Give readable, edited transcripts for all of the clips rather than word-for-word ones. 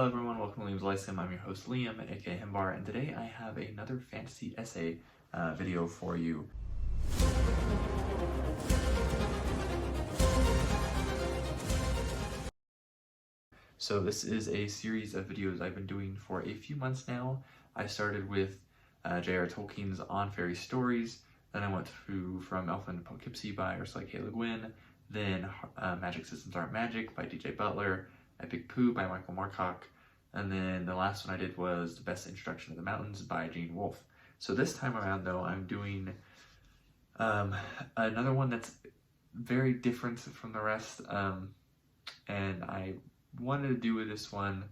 Hello everyone, welcome to Liam's Lyceum. I'm your host Liam, aka Himbar, and today I have another fantasy essay video for you. So this is a series of videos I've been doing for a few months now. I started with J.R. Tolkien's On Fairy Stories, then I went through From Elfland to Poughkeepsie by Ursula K. Le Guin, then Magic Systems Aren't Magic by D.J. Butler, Epic Pooh by Michael Moorcock, and then the last one I did was The Best Introduction to the Mountains by Gene Wolfe. So this time around though, I'm doing another one that's very different from the rest, and I wanted to do this one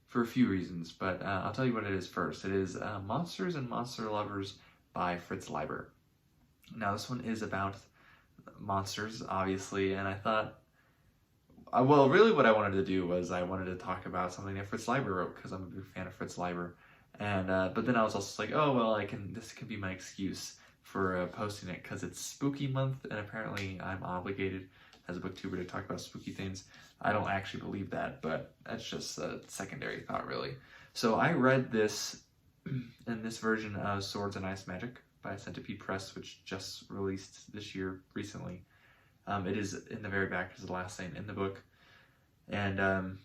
for a few reasons, but I'll tell you what it is first. It is Monsters and Monster Lovers by Fritz Leiber. Now this one is about monsters, obviously, and I thought, well, really what I wanted to do was I wanted to talk about something that Fritz Leiber wrote, because I'm a big fan of Fritz Leiber, and but then I was also like, oh well, this can be my excuse for posting it, because it's spooky month, and apparently I'm obligated as a booktuber to talk about spooky things. I don't actually believe that, but that's just a secondary thought, really. So I read this in this version of Swords and Ice Magic by Centipede Press, which just released this year recently. It is in the very back, is the last thing in the book, and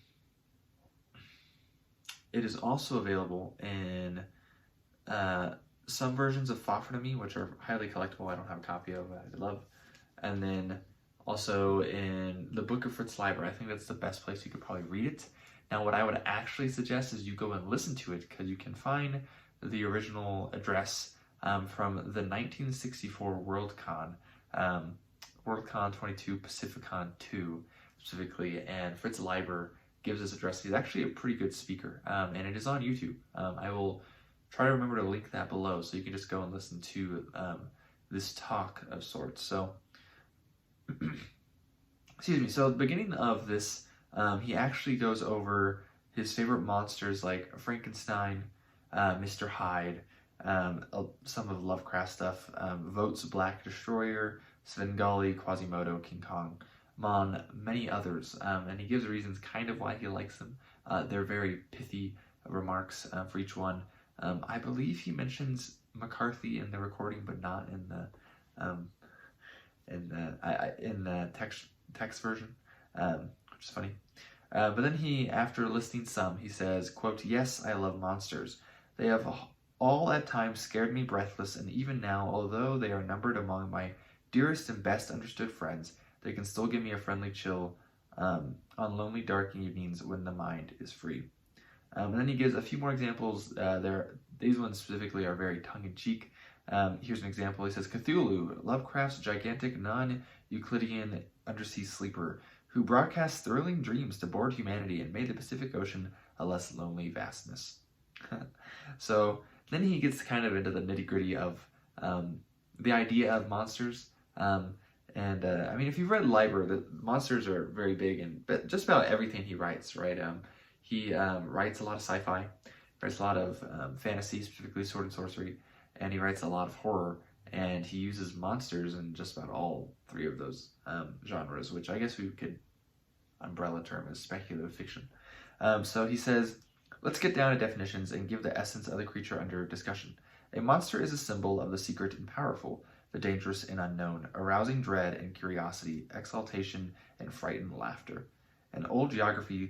it is also available in some versions of Fought for Me, which are highly collectible. I don't have a copy of, I love, and then also in the Book of Fritz Leiber. I think that's the best place you could probably read it. Now, what I would actually suggest is you go and listen to it, because you can find the original address from the 1964 WorldCon. WorldCon 22, Pacificon 2 specifically, and Fritz Leiber gives his address. He's actually a pretty good speaker, and it is on YouTube. I will try to remember to link that below, so you can just go and listen to this talk of sorts. So, excuse me, so at the beginning of this, he actually goes over his favorite monsters like Frankenstein, Mr. Hyde, some of Lovecraft stuff, Vogt's Black Destroyer, Svengali, Quasimodo, King Kong, among many others, and he gives reasons kind of why he likes them. They're very pithy remarks for each one. I believe he mentions McCarthy in the recording, but not in the text version, which is funny. But then he, after listing some, he says, quote, "Yes, I love monsters. They have all at times scared me breathless, and even now, although they are numbered among my dearest and best understood friends, they can still give me a friendly chill on lonely dark evenings when the mind is free." And then he gives a few more examples. These ones specifically are very tongue-in-cheek. Here's an example. He says, "Cthulhu, Lovecraft's gigantic non-Euclidean undersea sleeper, who broadcasts thrilling dreams to bored humanity and made the Pacific Ocean a less lonely vastness." So then he gets kind of into the nitty-gritty of the idea of monsters. I mean, if you've read Leiber, the monsters are very big in just about everything he writes, right? He writes a lot of sci-fi, writes a lot of fantasy, specifically sword and sorcery, and he writes a lot of horror, and he uses monsters in just about all three of those genres, which I guess we could umbrella term as speculative fiction. So he says, "Let's get down to definitions and give the essence of the creature under discussion. A monster is a symbol of the secret and powerful, the dangerous and unknown, arousing dread and curiosity, exaltation and frightened laughter. An old geographer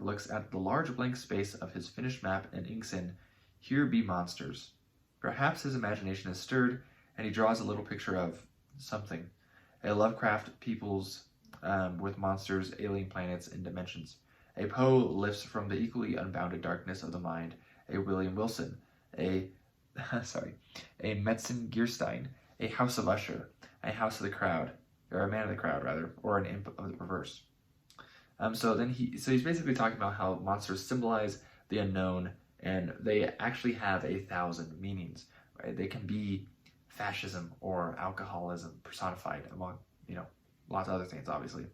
looks at the large blank space of his finished map and inks in, 'Here be monsters.' Perhaps his imagination is stirred, and he draws a little picture of something. A Lovecraft peoples with monsters, alien planets, and dimensions. A Poe lifts from the equally unbounded darkness of the mind a William Wilson, a Metzengerstein, a House of Usher, a House of the Crowd, or a Man of the Crowd, rather, or an Imp of the Perverse." So he's basically talking about how monsters symbolize the unknown, and they actually have 1,000 meanings, right? They can be fascism or alcoholism personified, among, lots of other things, obviously.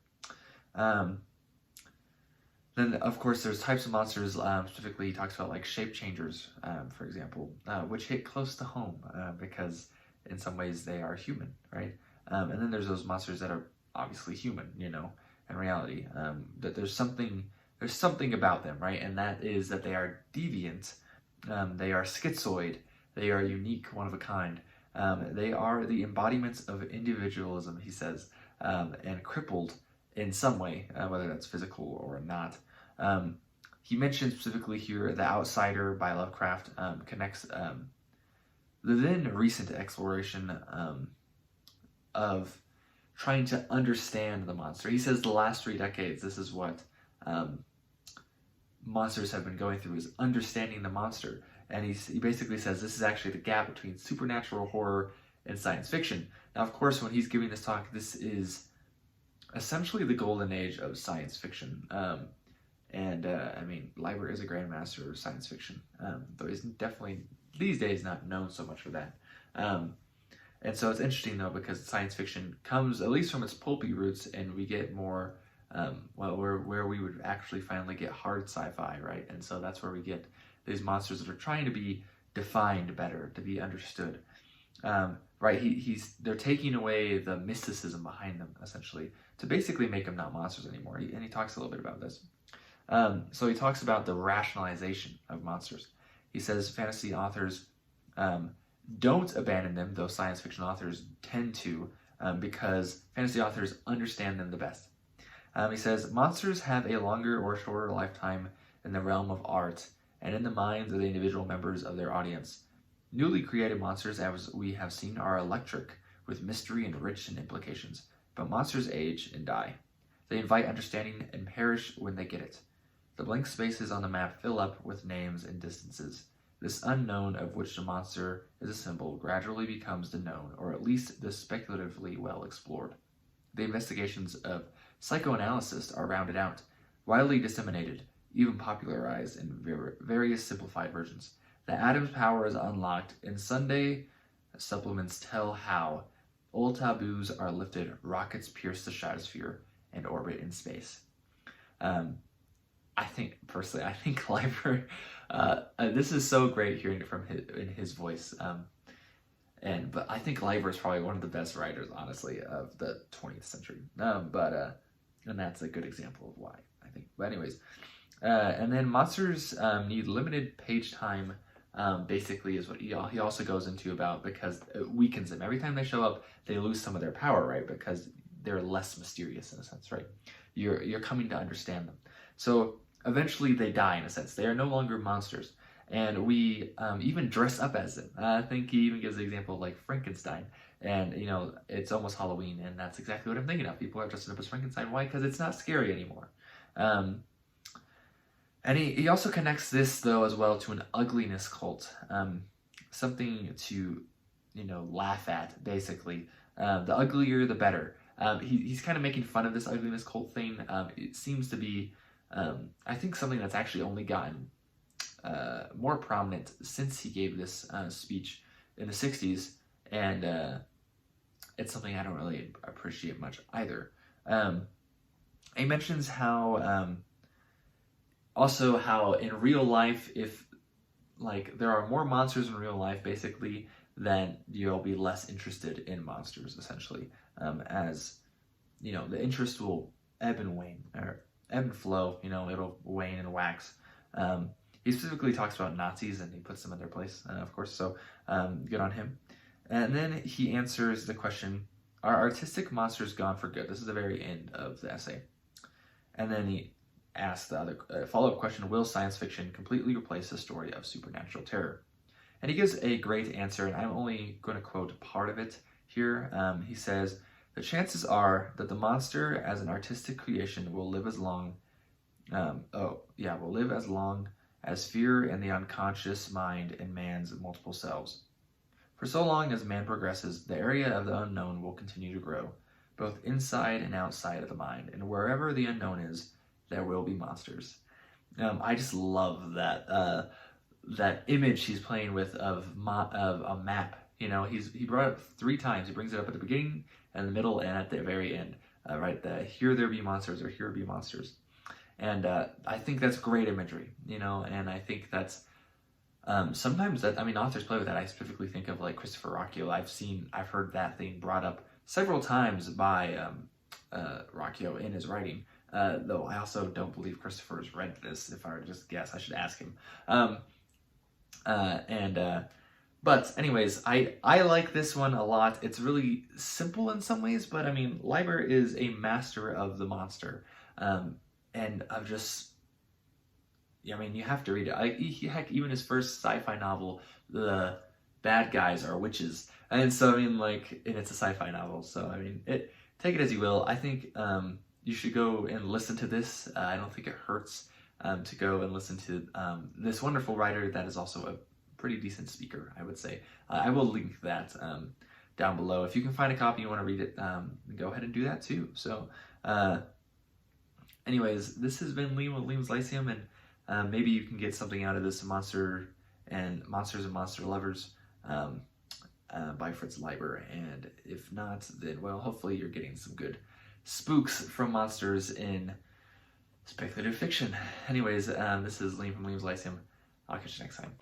Then, of course, there's types of monsters. Specifically, he talks about like shape changers, for example, which hit close to home because in some ways they are human, right? And then there's those monsters that are obviously human, in reality. That there's something there's something about them, right? And that is that they are deviant, they are schizoid, they are unique, one of a kind. They are the embodiments of individualism, he says, and crippled in some way, whether that's physical or not. He mentions specifically here The Outsider by Lovecraft connects the then recent exploration of trying to understand the monster. He says the last 3 decades, this is what monsters have been going through, is understanding the monster. And he basically says this is actually the gap between supernatural horror and science fiction. Now, of course, when he's giving this talk, this is essentially the golden age of science fiction. I mean, Leiber is a grandmaster of science fiction, though he's definitely, these days, not known so much for that. And so it's interesting, though, because science fiction comes, at least from its pulpy roots, and we get more, where we would actually finally get hard sci-fi, right? And so that's where we get these monsters that are trying to be defined better, to be understood. Right, they're taking away the mysticism behind them, essentially, to basically make them not monsters anymore. And he talks a little bit about this. So he talks about the rationalization of monsters. He says fantasy authors don't abandon them, though science fiction authors tend to, because fantasy authors understand them the best. He says, monsters have a longer or shorter lifetime in the realm of art and in the minds of the individual members of their audience. Newly created monsters, as we have seen, are electric, with mystery and rich in implications. But monsters age and die. They invite understanding and perish when they get it. The blank spaces on the map fill up with names and distances. This unknown of which the monster is a symbol gradually becomes the known, or at least the speculatively well explored. The investigations of psychoanalysis are rounded out, widely disseminated, even popularized in various simplified versions. The atom's power is unlocked, and Sunday supplements tell how old taboos are lifted, rockets pierce the stratosphere, and orbit in space. I think Leiber, this is so great hearing it from his voice. But I think Leiber is probably one of the best writers, honestly, of the 20th century. And that's a good example of why, I think. But anyways, and then monsters need limited page time, basically, is what he also goes into about, because it weakens them. Every time they show up, they lose some of their power, right? Because they're less mysterious in a sense, right? You're coming to understand them. So eventually they die in a sense. They are no longer monsters. And we even dress up as them. I think he even gives the example of like Frankenstein. And, it's almost Halloween, and that's exactly what I'm thinking of. People are dressing up as Frankenstein. Why? Because it's not scary anymore. And he also connects this, though, as well to an ugliness cult. Something to, laugh at, basically. The uglier, the better. He's kind of making fun of this ugliness cult thing. It seems to be, I think, something that's actually only gotten more prominent since he gave this speech in the 60s. And it's something I don't really appreciate much either. He mentions how... also, how in real life, if there are more monsters in real life, basically, then you'll be less interested in monsters, essentially. As the interest will ebb and wane, or ebb and flow. It'll wane and wax. He specifically talks about Nazis, and he puts them in their place, of course. So good on him. And then he answers the question: are artistic monsters gone for good? This is the very end of the essay. And then he asks the other follow-up question: will science fiction completely replace the story of supernatural terror? And he gives a great answer, and I'm only going to quote part of it here. He says, the chances are that the monster as an artistic creation will live as long as fear in the unconscious mind in man's multiple selves. For so long as man progresses, the area of the unknown will continue to grow, both inside and outside of the mind, and wherever the unknown is, there will be monsters. I just love that image he's playing with of a map. He brought it up 3 times. He brings it up at the beginning, in the middle, and at the very end. Right, here there be monsters, or here be monsters. And I think that's great imagery. And I think that's sometimes authors play with that. I specifically think of like Christopher Rocchio. I've heard that thing brought up several times by Rocchio in his writing. though I also don't believe Christopher's read this. If I were to just guess, I should ask him. But anyways, I like this one a lot. It's really simple in some ways, but I mean, Leiber is a master of the monster. And I've just, I mean, you have to read it. Heck, even his first sci-fi novel, the bad guys are witches. And so, I mean, like, and it's a sci-fi novel. So, I mean, take it as you will. I think you should go and listen to this. I don't think it hurts to go and listen to this wonderful writer that is also a pretty decent speaker, I would say. I will link that down below. If you can find a copy and you want to read it, go ahead and do that too. So, anyways, this has been Liam with Liam's Lyceum, and maybe you can get something out of this Monsters and Monster Lovers by Fritz Leiber. And if not, then, well, hopefully you're getting some good spooks from monsters in speculative fiction. Anyways, this is Liam from Liam's Lyceum. I'll catch you next time.